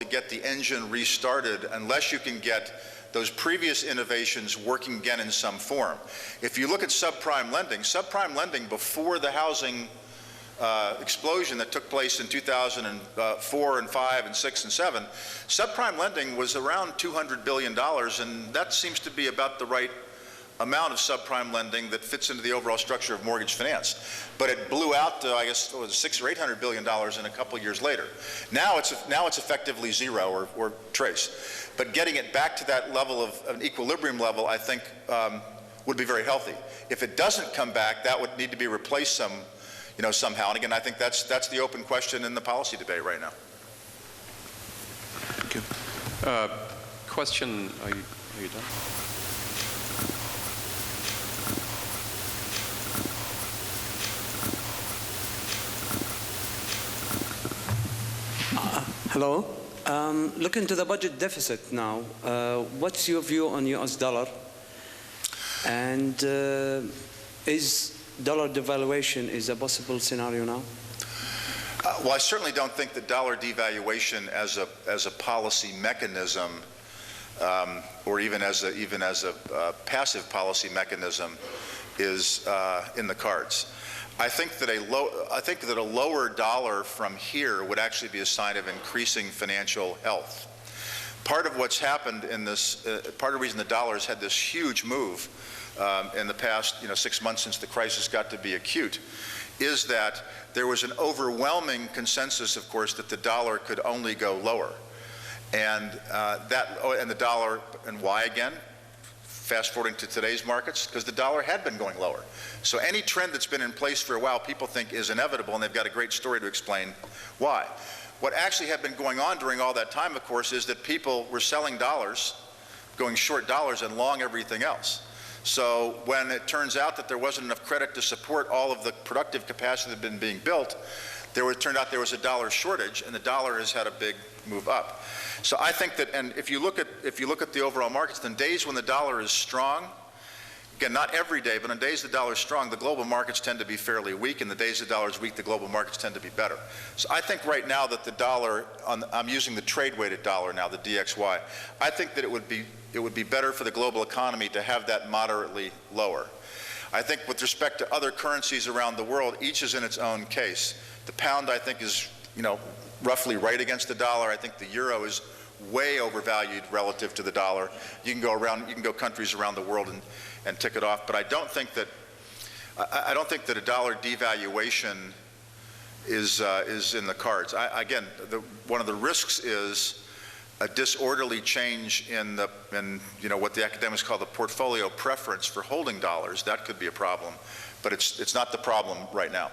get the engine restarted unless you can get those previous innovations working again in some form. If you look at subprime lending before the housing explosion that took place in 2004 and 5 and 6 and 7, subprime lending was around $200 billion, and that seems to be about the right amount of subprime lending that fits into the overall structure of mortgage finance. But it blew out to, I guess, it was $600 or $800 billion in a couple years later. Now it's effectively zero or trace. But getting it back to that level of an equilibrium level, I think, would be very healthy. If it doesn't come back, that would need to be replaced somehow. And again, I think that's the open question in the policy debate right now. Thank you. Question, are you done? Hello. Looking to the budget deficit now, what's your view on US dollar? And is dollar devaluation is a possible scenario now? Well, I certainly don't think that dollar devaluation as a policy mechanism, or even as a passive policy mechanism, is in the cards. I think that a lower dollar from here would actually be a sign of increasing financial health. Part of what's happened in this, part of the reason the dollar has had this huge move in the past 6 months since the crisis got to be acute, is that there was an overwhelming consensus, of course, that the dollar could only go lower, and the dollar, and why again? Fast forwarding to today's markets, because the dollar had been going lower. So any trend that's been in place for a while, people think is inevitable, and they've got a great story to explain why. What actually had been going on during all that time, of course, is that people were selling dollars, going short dollars, and long everything else. So when it turns out that there wasn't enough credit to support all of the productive capacity that had been being built, it turned out there was a dollar shortage, and the dollar has had a big move up. So I think that, and if you look at the overall markets, then days when the dollar is strong, again, not every day, but on days the dollar is strong, the global markets tend to be fairly weak, and the days the dollar is weak, the global markets tend to be better. So I think right now that the dollar, I'm using the trade-weighted dollar now, the DXY, I think that it would be better for the global economy to have that moderately lower. I think with respect to other currencies around the world, each is in its own case. The pound, I think, is roughly right against the dollar. I think the euro is way overvalued relative to the dollar. You can go countries around the world and tick it off, but I don't think that a dollar devaluation is in the cards. Again, one of the risks is a disorderly change in what the academics call the portfolio preference for holding dollars. That could be a problem, but it's not the problem right now.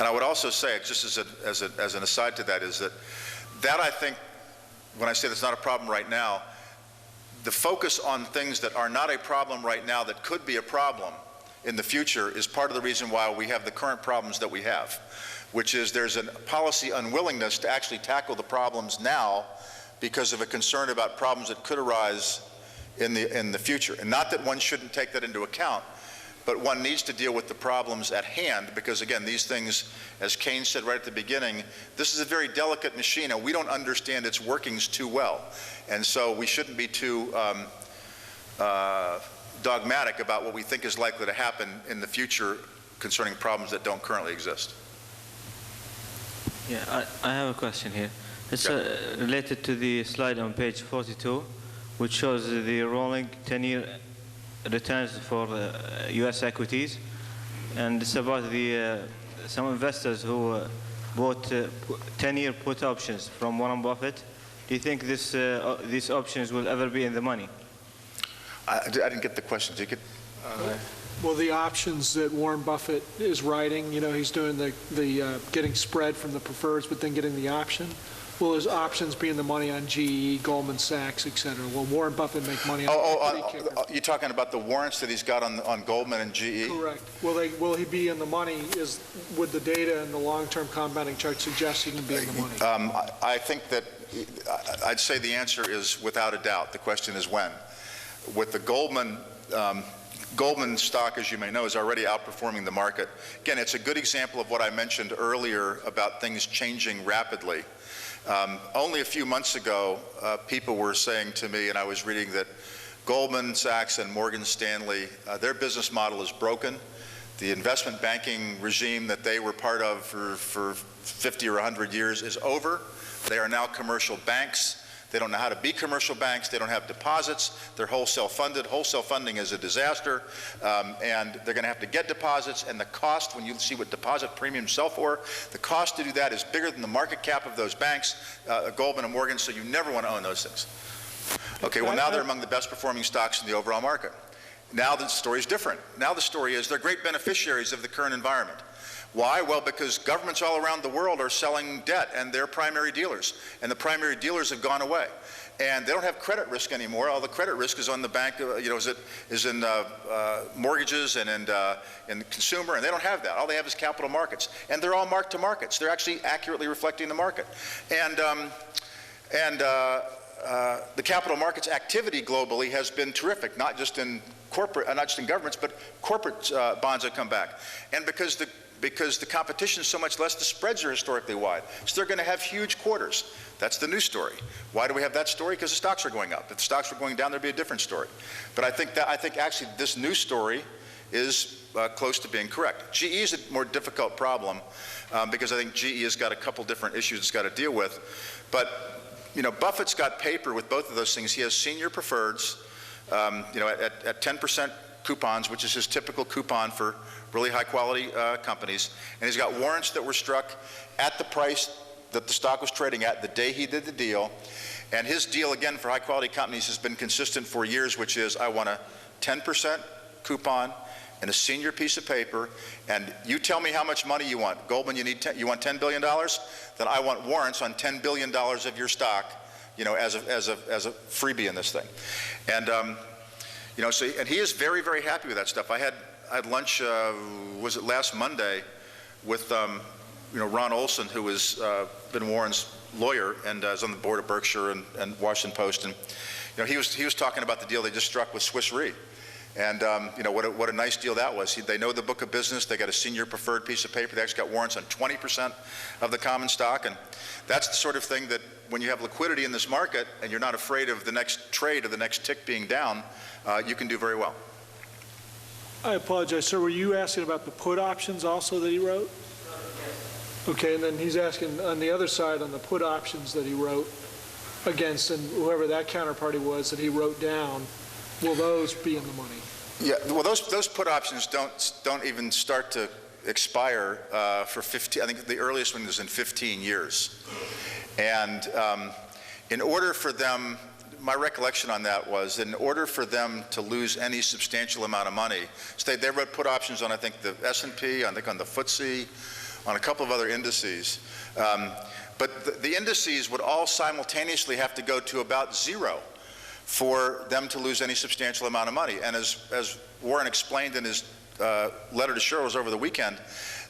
And I would also say, just as an aside to that, is that I think, when I say that's not a problem right now, the focus on things that are not a problem right now that could be a problem in the future is part of the reason why we have the current problems that we have, which is there's a policy unwillingness to actually tackle the problems now because of a concern about problems that could arise in the future. And not that one shouldn't take that into account, but one needs to deal with the problems at hand because, again, these things, as Keynes said right at the beginning, this is a very delicate machine and we don't understand its workings too well. And so we shouldn't be too dogmatic about what we think is likely to happen in the future concerning problems that don't currently exist. Yeah, I have a question here. It's related to the slide on page 42, which shows the rolling 10-year returns for U.S. equities, and it's about some investors who bought 10-year put options from Warren Buffett. Do you think these options will ever be in the money? I didn't get the question. Did you get? Well, the options that Warren Buffett is writing, he's doing the getting spread from the preferreds, but then getting the option. Will his options be in the money on GE, Goldman Sachs, et cetera? Will Warren Buffett make money on you're talking about the warrants that he's got on Goldman and GE? Correct. Will he be in the money? Would the data and the long-term compounding chart suggest he can be in the money? I think that I'd say the answer is without a doubt. The question is when. With the Goldman Goldman stock, as you may know, is already outperforming the market. Again, it's a good example of what I mentioned earlier about things changing rapidly. Only a few months ago, people were saying to me, and I was reading that Goldman Sachs and Morgan Stanley, their business model is broken. The investment banking regime that they were part of for 50 or 100 years is over. They are now commercial banks. They don't know how to be commercial banks. They don't have deposits. They're wholesale funded. Wholesale funding is a disaster, and they're going to have to get deposits, and the cost, when you see what deposit premiums sell for, the cost to do that is bigger than the market cap of those banks, Goldman and Morgan, so you never want to own those things. Okay, well, now they're among the best performing stocks in the overall market. Now the story is different. Now the story is they're great beneficiaries of the current environment. Why? Well, because governments all around the world are selling debt, and they're primary dealers, and the primary dealers have gone away, and they don't have credit risk anymore. All the credit risk is on the bank, is in mortgages and in consumer, and they don't have that. All they have is capital markets, and they're all marked to markets. They're actually accurately reflecting the market, and the capital markets activity globally has been terrific, not just in corporate, not just in governments, but corporate bonds have come back, and because the competition is so much less, the spreads are historically wide. So they're going to have huge quarters. That's the new story. Why do we have that story? Because the stocks are going up. If the stocks were going down, there'd be a different story. But I think actually this new story is close to being correct. GE is a more difficult problem because I think GE has got a couple different issues it's got to deal with. But Buffett's got paper with both of those things. He has senior preferreds, at 10% coupons, which is his typical coupon for really high quality companies, and he's got warrants that were struck at the price that the stock was trading at the day he did the deal, and his deal again for high quality companies has been consistent for years, which is I want a 10% coupon and a senior piece of paper, and you tell me how much money you want. Goldman, you want $10 billion? Then I want warrants on $10 billion of your stock, as a freebie in this thing, and and he is very, very happy with that stuff. I had lunch, was it last Monday, with Ron Olson, who has been Warren's lawyer and is on the board of Berkshire and Washington Post, and he was talking about the deal they just struck with Swiss Re, and what a nice deal that was. They know the book of business. They got a senior preferred piece of paper. They actually got warrants on 20% of the common stock, and that's the sort of thing that when you have liquidity in this market and you're not afraid of the next trade or the next tick being down, you can do very well. I apologize, sir. Were you asking about the put options also that he wrote? Yes. Okay, and then he's asking on the other side on the put options that he wrote against, and whoever that counterparty was that he wrote down, will those be in the money? Yeah, well, those put options don't even start to expire for 15. I think the earliest one is in 15 years, and in order for them. My recollection on that was, in order for them to lose any substantial amount of money, so they wrote put options on, I think, the S&P, I think on the FTSE, on a couple of other indices. But the indices would all simultaneously have to go to about zero for them to lose any substantial amount of money. And as Warren explained in his letter to shareholders over the weekend,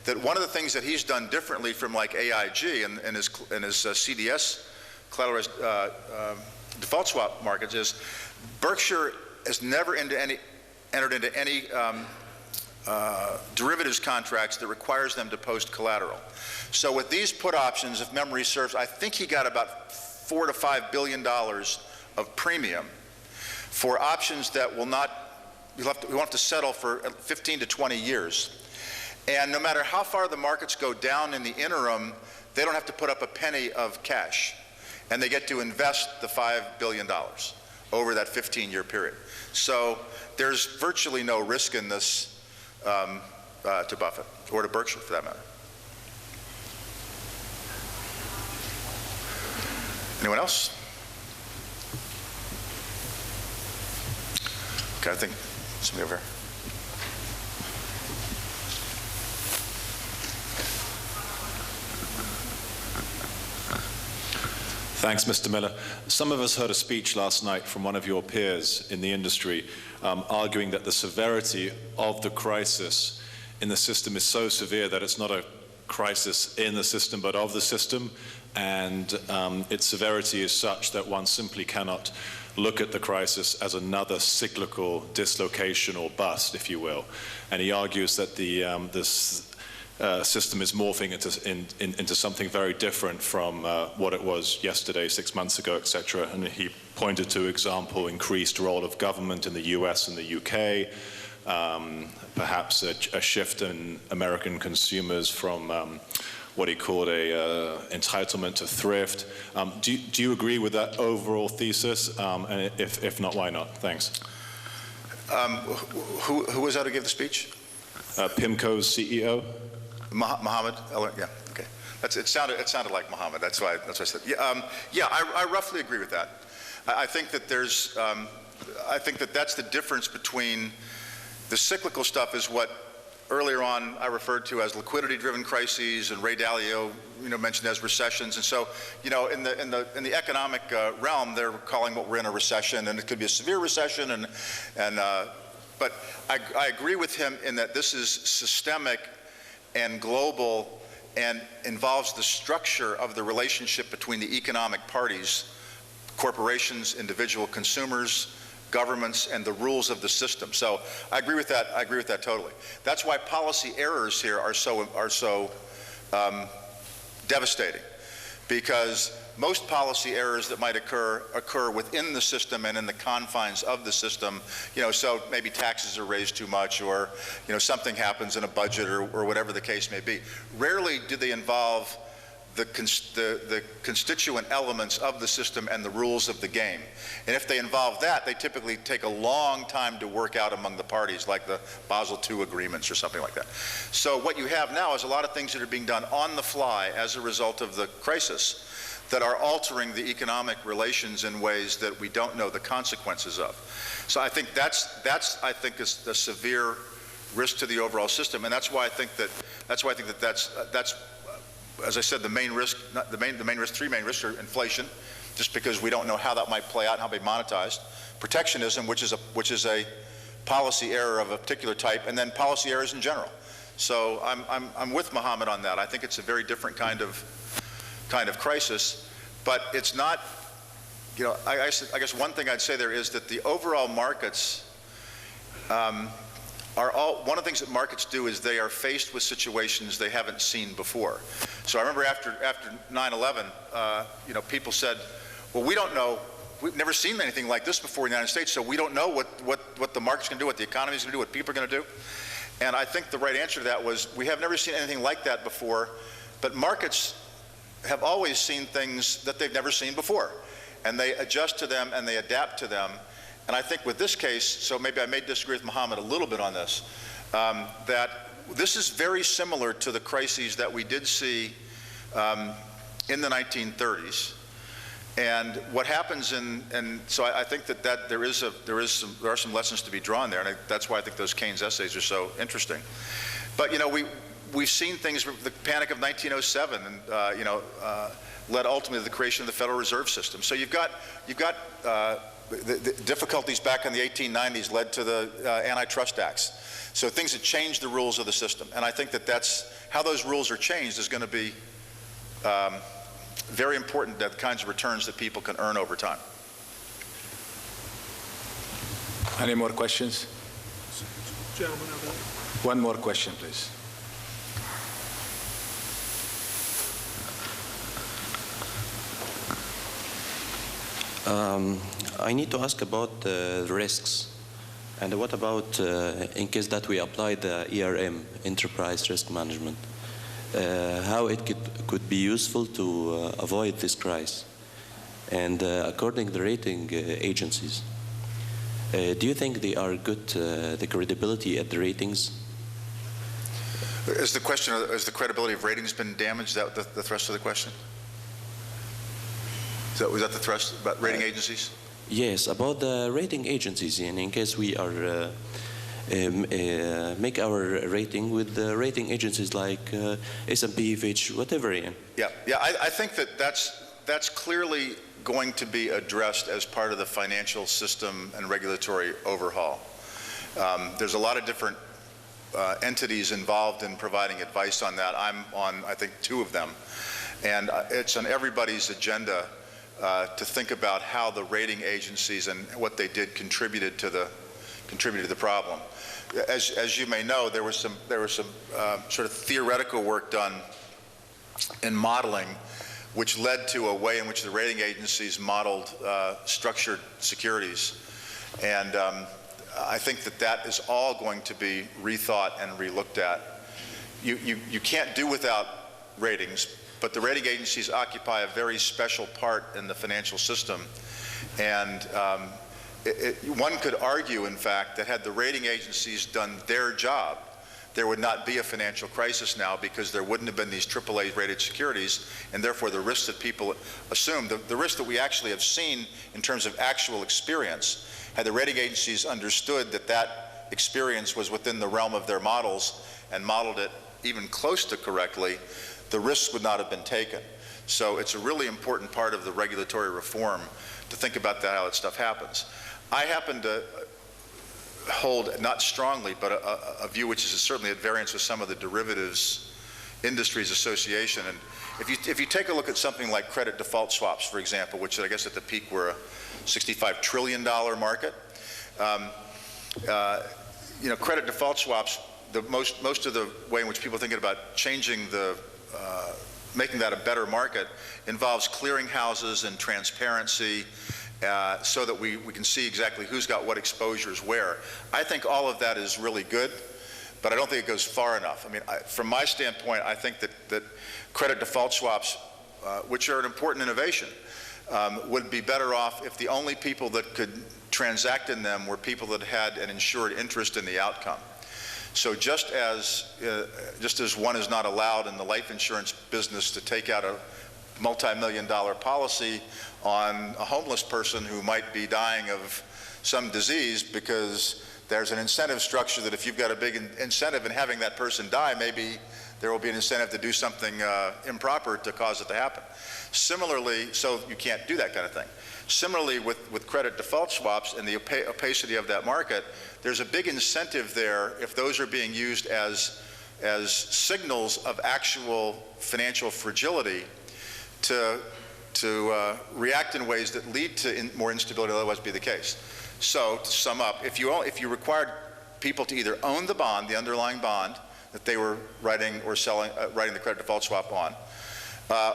that one of the things that he's done differently from like AIG and his CDS collateralized default swap markets is Berkshire has never entered into any derivatives contracts that requires them to post collateral. So with these put options, if memory serves, I think he got about $4 to $5 billion of premium for options that we'll have to settle for 15 to 20 years. And no matter how far the markets go down in the interim, they don't have to put up a penny of cash. And they get to invest the $5 billion over that 15-year period. So there's virtually no risk in this to Buffett, or to Berkshire for that matter. Anyone else? Okay, I think somebody over here. Thanks, Mr. Miller. Some of us heard a speech last night from one of your peers in the industry arguing that the severity of the crisis in the system is so severe that it's not a crisis in the system but of the system, and its severity is such that one simply cannot look at the crisis as another cyclical dislocation or bust, if you will. And he argues that this system is morphing into something very different from what it was yesterday, 6 months ago, etc. And he pointed to, example, increased role of government in the US and the UK, perhaps a shift in American consumers from what he called a entitlement to thrift. Do you agree with that overall thesis? And if not, why not? Thanks. Who was that to give the speech? PIMCO's CEO. Mohammed? Yeah, okay. It sounded like Mohammed. That's why I said. Yeah, I roughly agree with that. I think that that's the difference between the cyclical stuff is what earlier on I referred to as liquidity-driven crises, and Ray Dalio, mentioned as recessions. And so, in the economic realm, they're calling what we're in a recession, and it could be a severe recession. But I agree with him in that this is systemic and global and involves the structure of the relationship between the economic parties, corporations, individual consumers, governments, and the rules of the system. So I agree with that. I agree with that totally. That's why policy errors here are so devastating, because most policy errors that might occur within the system and in the confines of the system. So maybe taxes are raised too much, or something happens in a budget, or whatever the case may be. Rarely do they involve the constituent elements of the system and the rules of the game. And if they involve that, they typically take a long time to work out among the parties, like the Basel II agreements or something like that. So what you have now is a lot of things that are being done on the fly as a result of the crisis that are altering the economic relations in ways that we don't know the consequences of. So I think that's is a severe risk to the overall system, and that's why I think that's as I said, the main risk, three main risks are inflation, just because we don't know how that might play out and how it may be monetized. Protectionism, which is a policy error of a particular type, and then policy errors in general. So I'm with Mohammed on that. I think it's a very different kind of crisis, but it's not. I guess one thing I'd say there is that the overall markets one of the things that markets do is they are faced with situations they haven't seen before. So I remember after 9/11, people said, well, we don't know, we've never seen anything like this before in the United States, so we don't know what the market's going to do, what the economy's going to do, what people are going to do. And I think the right answer to that was, we have never seen anything like that before, but markets have always seen things that they've never seen before, and they adjust to them and they adapt to them. And I think with this case, so maybe I may disagree with Mohammed a little bit on this, that this is very similar to the crises that we did see in the 1930s. And what happens so I think that there are some lessons to be drawn there, and that's why I think those Keynes essays are so interesting. But we've seen things. The panic of 1907, and led ultimately to the creation of the Federal Reserve System. So you've got the difficulties back in the 1890s led to the antitrust acts. So things that changed the rules of the system. And I think that's how those rules are changed is going to be very important, to the kinds of returns that people can earn over time. Any more questions? Gentlemen over there. One more question, please. I need to ask about the risks, and what about in case that we apply the ERM, Enterprise Risk Management, how it could be useful to avoid this crisis? And according to the rating agencies, do you think they are good, the credibility at the ratings? Is the question, has the credibility of ratings been damaged? Is that the thrust of the question? Was that the thrust about rating agencies? Yes, about the rating agencies, and in case we are make our rating with the rating agencies like S&P, Fitch, whatever. Yeah. I think that's clearly going to be addressed as part of the financial system and regulatory overhaul. There's a lot of different entities involved in providing advice on that. I'm on, I think, 2 of them, and it's on everybody's agenda to think about how the rating agencies and what they did contributed to the problem. As you may know, there was some sort of theoretical work done in modeling, which led to a way in which the rating agencies modeled structured securities, and I think that is all going to be rethought and relooked at. You can't do without ratings, but the rating agencies occupy a very special part in the financial system, and one could argue, in fact, that had the rating agencies done their job, there would not be a financial crisis now, because there wouldn't have been these AAA rated securities, and therefore the risks that people assume, the risk that we actually have seen in terms of actual experience, had the rating agencies understood that experience was within the realm of their models and modeled it even close to correctly, the risks would not have been taken. So it's a really important part of the regulatory reform to think about how that stuff happens. I happen to hold, not strongly, but a view which is certainly at variance with some of the derivatives industries association. And if you take a look at something like credit default swaps, for example, which I guess at the peak were a $65 trillion market, credit default swaps, most of the way in which people are thinking about changing making that a better market involves clearinghouses and transparency, so that we can see exactly who's got what exposures where. I think all of that is really good, but I don't think it goes far enough. I mean, from my standpoint, I think that credit default swaps, which are an important innovation, would be better off if the only people that could transact in them were people that had an insured interest in the outcome. So just as one is not allowed in the life insurance business to take out a multi-million-dollar policy on a homeless person who might be dying of some disease, because there's an incentive structure that if you've got a big incentive in having that person die, maybe there will be an incentive to do something improper to cause it to happen. Similarly, so you can't do that kind of thing. Similarly, with credit default swaps and the opacity of that market, there's a big incentive there if those are being used as signals of actual financial fragility to react in ways that lead to more instability than otherwise be the case. So to sum up, if you required people to either own the bond, the underlying bond that they were writing or selling, writing the credit default swap on,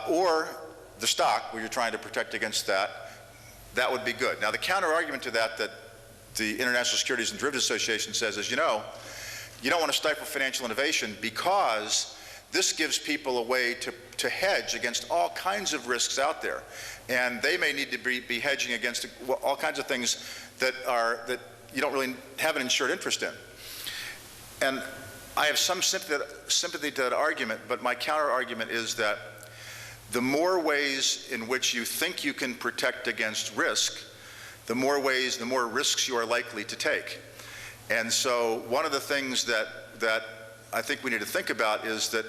or the stock where you're trying to protect against that would be good. Now the counter argument to that the International Securities and Derivatives Association says is, you don't want to stifle financial innovation, because this gives people a way to hedge against all kinds of risks out there. And they may need to be hedging against all kinds of things that you don't really have an insured interest in. And I have some sympathy to that argument, but my counter argument is that the more ways in which you think you can protect against risk, the more risks you are likely to take. And so one of the things that I think we need to think about is that